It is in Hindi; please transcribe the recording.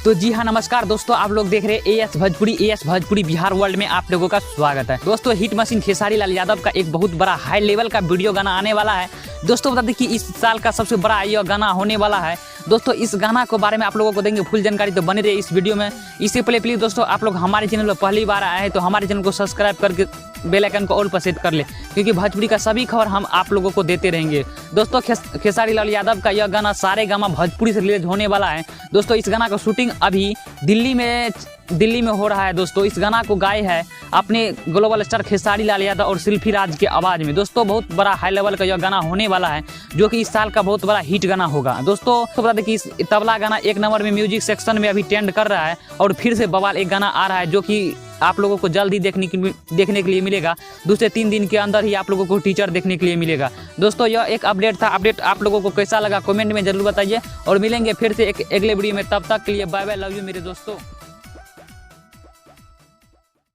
तो जी हाँ, नमस्कार दोस्तों, आप लोग देख रहे हैं एएस भोजपुरी बिहार वर्ल्ड में आप लोगों का स्वागत है। दोस्तों, हिट मशीन खेसारी लाल यादव का एक बहुत बड़ा हाई लेवल का वीडियो गाना आने वाला है। दोस्तों, बता दें कि इस साल का सबसे बड़ा यह गाना होने वाला है। दोस्तों, इस गाना के बारे में आप लोगों को देंगे फुल जानकारी, तो बने रहे इस वीडियो में। इससे पहले प्लीज दोस्तों, आप लोग हमारे चैनल पर पहली बार आए हैं तो हमारे चैनल को सब्सक्राइब करके बेल आइकन को ऑल पर सेट कर ले, क्योंकि भोजपुरी का सभी खबर हम आप लोगों को देते रहेंगे। दोस्तों, खेसारी लाल यादव का यह गाना सारेगामा भोजपुरी से रिलीज होने वाला है। दोस्तों, इस गाना का शूटिंग अभी दिल्ली में हो रहा है। दोस्तों, इस गाना को गाए है अपने ग्लोबल स्टार खेसारी लाल यादव और शिल्पी राज के आवाज़ में। दोस्तों, बहुत बड़ा हाई लेवल का यह गाना होने वाला है, जो कि इस साल का बहुत बड़ा हिट गाना होगा। दोस्तों, तो बता दें कि इस तबला गाना 1 नंबर में म्यूजिक सेक्शन में अभी ट्रेंड कर रहा है, और फिर से बवाल एक गाना आ रहा है, जो कि आप लोगों को जल्द ही देखने के लिए मिलेगा। 2 से 3 दिन के अंदर ही आप लोगों को टीचर देखने के लिए मिलेगा। दोस्तों, यह एक अपडेट था। अपडेट आप लोगों को कैसा लगा कमेंट में जरूर बताइए, और मिलेंगे फिर से एक अगले वीडियो में। तब तक के लिए बाय बाय, लव यू मेरे दोस्तों।